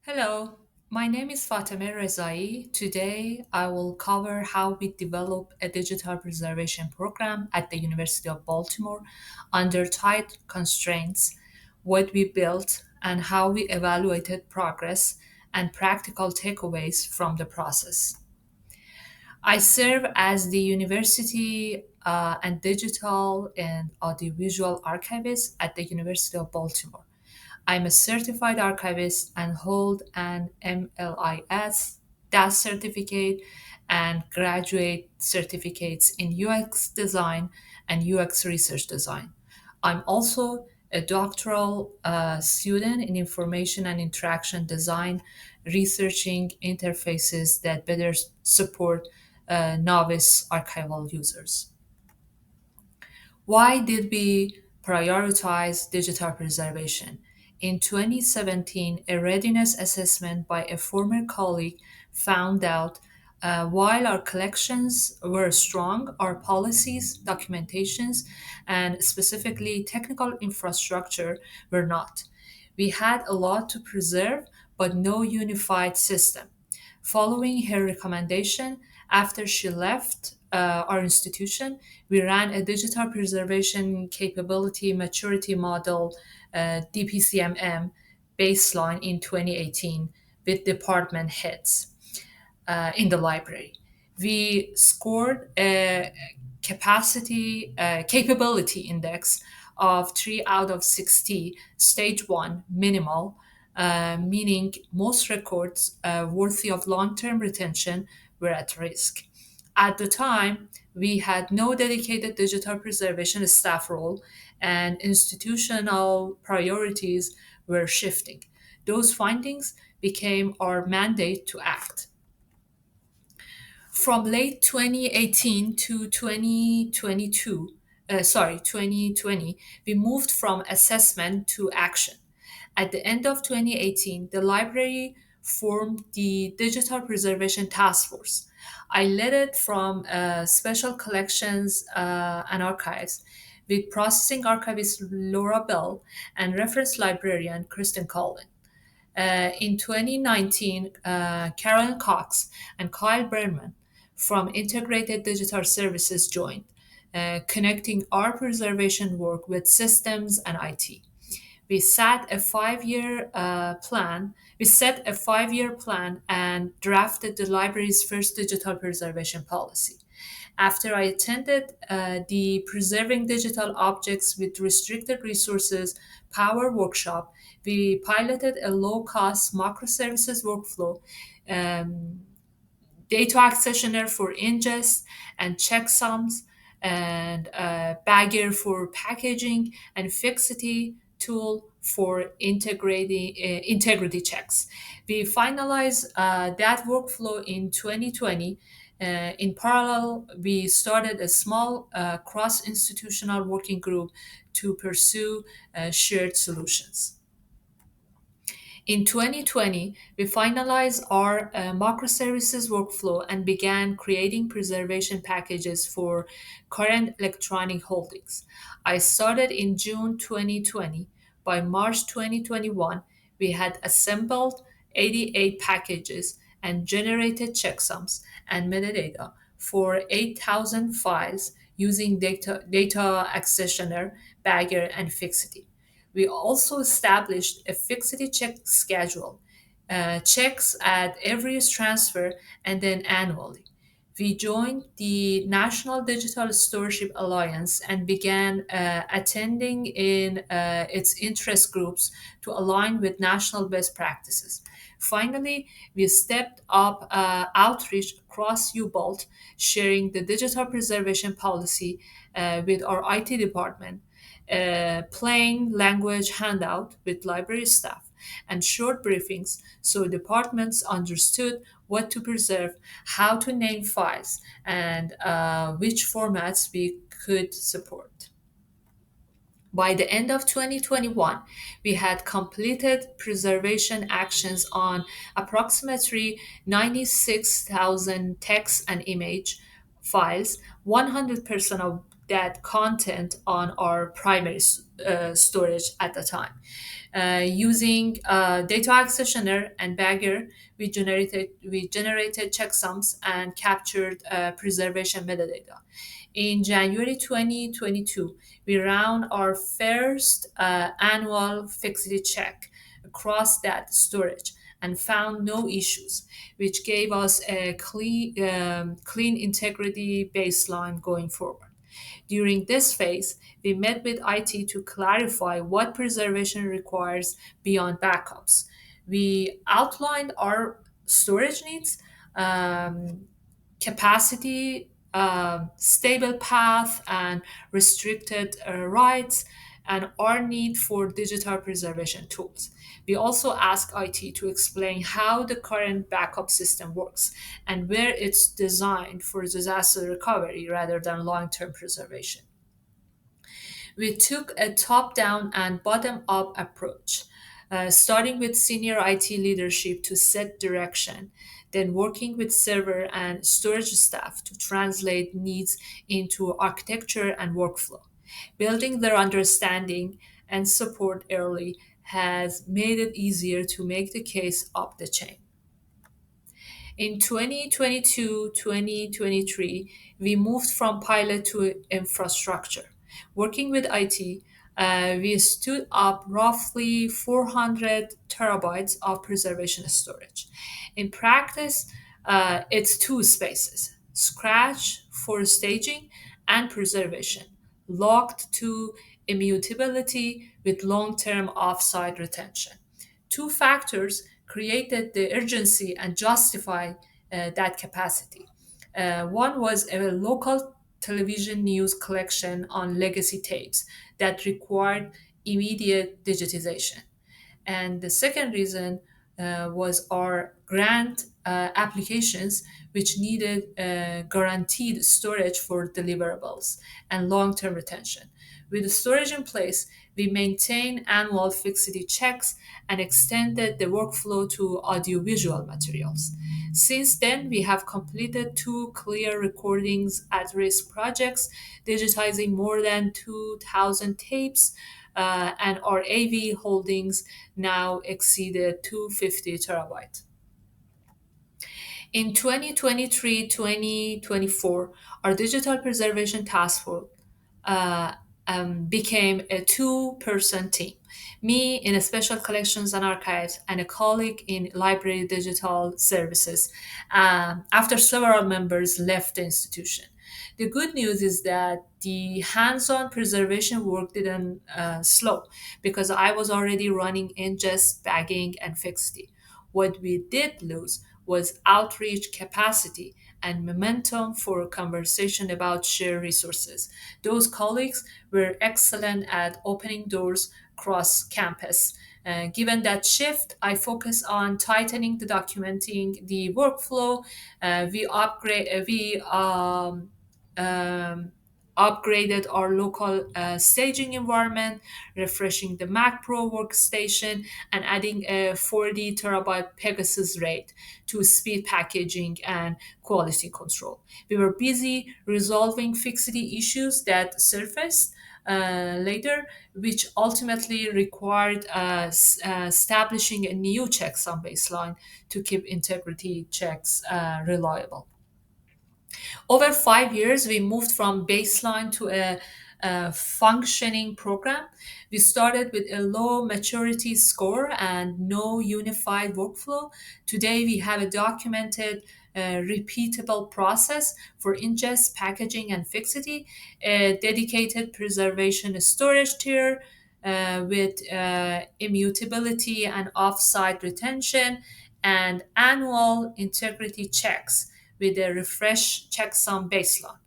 Hello, my name is Fatemeh Rezaei. Today, I will cover how we develop a digital preservation program at the University of Baltimore under tight constraints, what we built, and how we evaluated progress and practical takeaways from the process. I serve as the university and digital and audiovisual archivist at the University of Baltimore. I'm a certified archivist and hold an MLIS, DAS certificate, and graduate certificates in UX design and UX research design. I'm also a doctoral student in information and interaction design, researching interfaces that better support novice archival users. Why did we prioritize digital preservation? In 2017, a readiness assessment by a former colleague found out while our collections were strong, our policies, documentations, and specifically technical infrastructure were not. We had a lot to preserve, but no unified system. Following her recommendation, after she left our institution, we ran a digital preservation capability maturity model, DPCMM, baseline in 2018 with department heads in the library. We scored a capability index of 3 out of 60, stage 1, minimal, meaning most records worthy of long term retention were at risk. At the time, we had no dedicated digital preservation staff role, and institutional priorities were shifting. Those findings became our mandate to act. From late 2018 to 2020, we moved from assessment to action. At the end of 2018, the library formed the Digital Preservation Task Force. I led it from special collections and archives with processing archivist Laura Bell and reference librarian Kristen Collin. In 2019, Carolyn Cox and Kyle Berman from Integrated Digital Services joined, connecting our preservation work with systems and IT. We set a 5 year plan. We set a 5 year plan and drafted the library's first digital preservation policy. After I attended the Preserving Digital Objects with Restricted Resources Power workshop, we piloted a low cost microservices workflow, um, data accessioner for ingest and checksums, and Bagger for packaging, and Fixity tool for integrity checks. We finalized that workflow in 2020. In parallel, we started a small cross institutional working group to pursue shared solutions. In 2020, we finalized our microservices workflow and began creating preservation packages for current electronic holdings. I started in June 2020. By March 2021, we had assembled 88 packages and generated checksums and metadata for 8,000 files using data accessioner, Bagger, and Fixity. We also established a fixity check schedule, checks at every transfer and then annually. We joined the National Digital Stewardship Alliance and began attending in its interest groups to align with national best practices. Finally, we stepped up outreach across UBalt, sharing the digital preservation policy with our IT department, plain language handout with library staff, and short briefings so departments understood what to preserve, how to name files, and which formats we could support. By the end of 2021, we had completed preservation actions on approximately 96,000 text and image files, 100% of that content on our primary storage at the time. Using data accessioner and bagger, we generated checksums and captured preservation metadata. In January 2022, we ran our first annual fixity check across that storage and found no issues, which gave us a clean integrity baseline going forward. During this phase, we met with IT to clarify what preservation requires beyond backups. We outlined our storage needs, um, capacity, stable path, and restricted rights, and our need for digital preservation tools. We also ask IT to explain how the current backup system works and where it's designed for disaster recovery rather than long term preservation. We took a top down and bottom up approach, starting with senior IT leadership to set direction, then working with server and storage staff to translate needs into architecture and workflow. Building their understanding and support early has made it easier to make the case up the chain. In 2022-2023, we moved from pilot to infrastructure. Working with IT, we stood up roughly 400 terabytes of preservation storage. In practice, it's two spaces: scratch for staging and preservation, locked to immutability with long term offsite retention. Two factors created the urgency and justified that capacity. One was a local television news collection on legacy tapes that required immediate digitization. And the second reason was our grant applications, which needed guaranteed storage for deliverables and long term retention. With the storage in place, we maintained annual fixity checks and extended the workflow to audiovisual materials. Since then, we have completed two clear recordings at risk projects, digitizing more than 2,000 tapes, and our AV holdings now exceeded 250 terabytes. In 2023-2024, our digital preservation task force uh, became a two-person team. Me in special collections and archives, and a colleague in library digital services, after several members left the institution. The good news is that the hands on preservation work didn't slow because I was already running ingest, bagging, and fixity. What we did lose was outreach capacity and momentum for conversation about shared resources. Those colleagues were excellent at opening doors cross campus. Given that shift, I focus on tightening the documenting the workflow. We upgraded our local staging environment, refreshing the Mac Pro workstation, and adding a 40 terabyte Pegasus RAID to speed packaging and quality control. We were busy resolving fixity issues that surfaced later, which ultimately required establishing a new checksum baseline to keep integrity checks reliable. Over 5 years, we moved from baseline to a functioning program. We started with a low maturity score and no unified workflow. Today, we have a documented, repeatable process for ingest, packaging, and fixity, a dedicated preservation storage tier with immutability and offsite retention, and annual integrity checks with a refresh checksum baseline.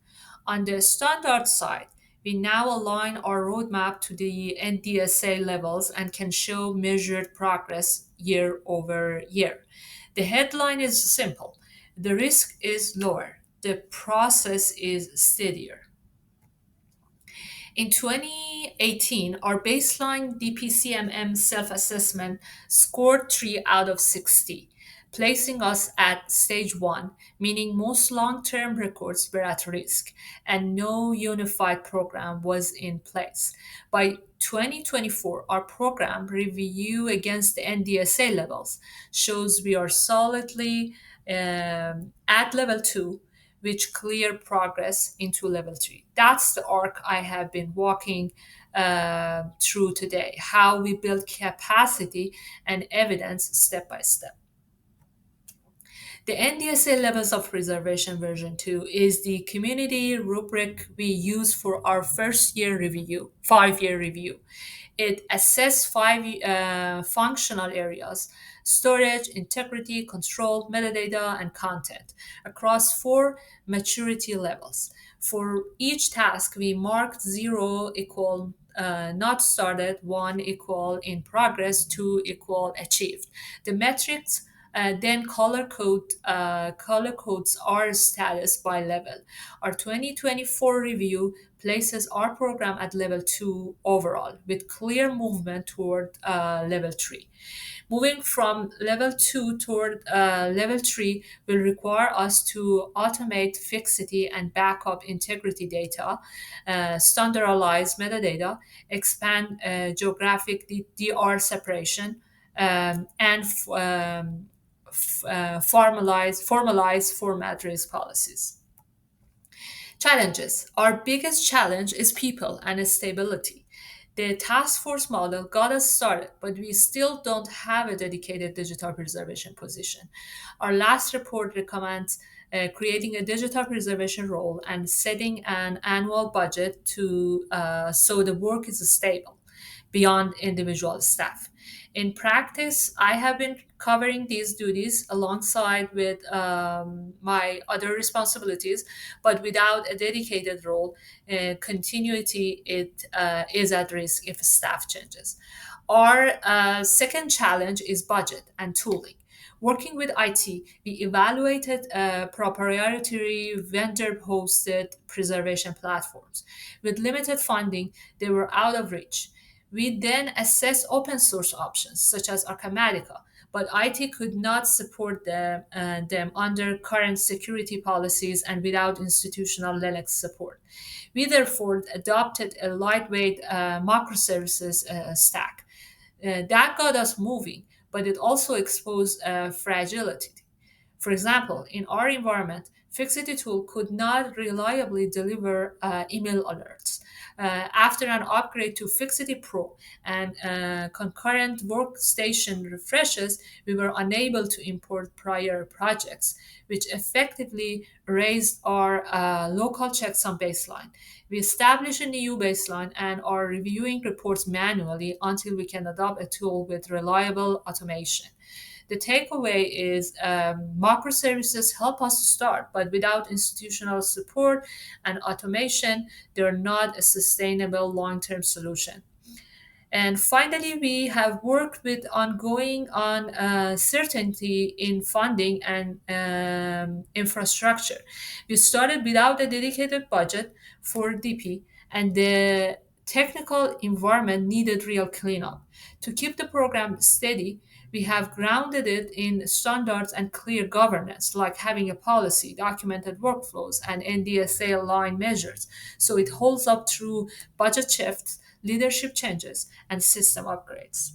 On the standard side, we now align our roadmap to the NDSA levels and can show measured progress year over year. The headline is simple: the risk is lower, the process is steadier. In 2018, our baseline DPCMM self assessment scored 3 out of 60. placing us at stage one, meaning most long term records were at risk and no unified program was in place. By 2024, our program review against the NDSA levels shows we are solidly at level two, which clear progress into level three. That's the arc I have been walking through today, how we build capacity and evidence step by step. The NDSA levels of preservation version 2 is the community rubric we use for our first year review, 5 year review. It assesses five functional areas: storage, integrity, control, metadata, and content across four maturity levels. For each task, we marked 0 equal not started, 1 equal in progress, 2 equal achieved. The metrics then color codes our status by level. Our 2024 review places our program at level 2 overall, with clear movement toward level 3. Moving from level 2 toward level 3 will require us to automate fixity and backup integrity data, standardize metadata, expand geographic DR separation, and formalize format risk policies. Challenges. Our biggest challenge is people and stability. The task force model got us started, but we still don't have a dedicated digital preservation position. Our last report recommends creating a digital preservation role and setting an annual budget to so the work is stable beyond individual staff. In practice, I have been covering these duties alongside with my other responsibilities, but without a dedicated role, continuity it is at risk if staff changes. Our second challenge is budget and tooling. Working with IT, we evaluated proprietary vendor hosted preservation platforms. With limited funding, they were out of reach. We then assessed open source options such as Archimedica, but IT could not support them under current security policies and without institutional Linux support. We therefore adopted a lightweight microservices stack. That got us moving, but it also exposed fragility. For example, in our environment, Fixity tool could not reliably deliver email alerts. After an upgrade to Fixity Pro and concurrent workstation refreshes, we were unable to import prior projects, which effectively raised our local checksum baseline. We established a new baseline and are reviewing reports manually until we can adopt a tool with reliable automation. The takeaway is microservices help us start, but without institutional support and automation, they're not a sustainable long term solution. And finally, we have worked with ongoing uncertainty in funding and infrastructure. We started without a dedicated budget for DP, and the technical environment needed real cleanup. To keep the program steady, we have grounded it in standards and clear governance, like having a policy, documented workflows, and NDSA aligned measures, so it holds up through budget shifts, leadership changes, and system upgrades.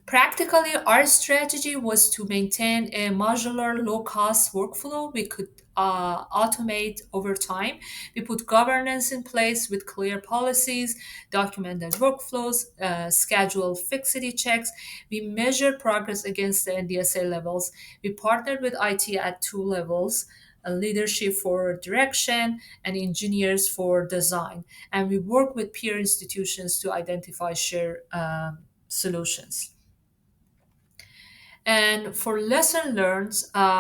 Practically, our strategy was to maintain a modular, low cost workflow we could automate over time. We put governance in place with clear policies, documented workflows, scheduled fixity checks. We measured progress against the NDSA levels. We partnered with IT at two levels, leadership for direction and engineers for design. And we work with peer institutions to identify shared solutions. And for lesson learned,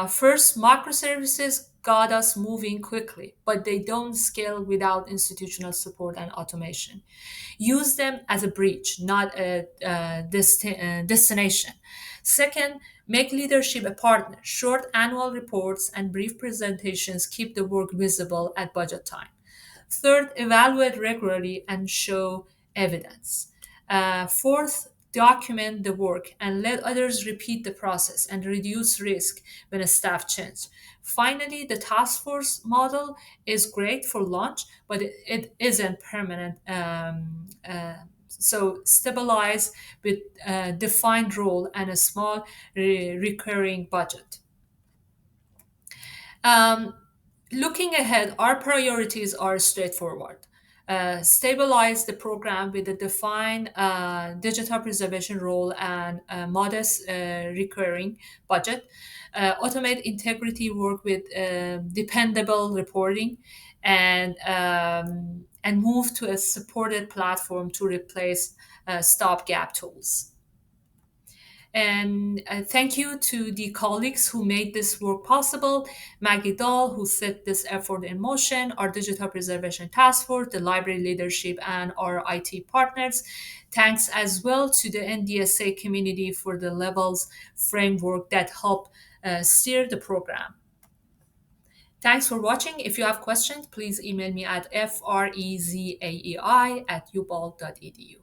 first, microservices got us moving quickly, but they don't scale without institutional support and automation. Use them as a bridge, not a destination. Second, make leadership a partner. Short annual reports and brief presentations keep the work visible at budget time. Third, evaluate regularly and show evidence. Fourth, document the work, and let others repeat the process and reduce risk when a staff change. Finally, the task force model is great for launch, but it isn't permanent. So stabilize with a defined role and a small recurring budget. Um, Looking ahead, our priorities are straightforward. Stabilize the program with a defined digital preservation role and a modest recurring budget. Automate integrity work with dependable reporting, and move to a supported platform to replace stopgap tools. And thank you to the colleagues who made this work possible: Maggie Dahl, who set this effort in motion, our Digital Preservation Task Force, the library leadership, and our IT partners. Thanks as well to the NDSA community for the levels framework that help steer the program. Thanks for watching. If you have questions, please email me at frezaei@ubal.edu.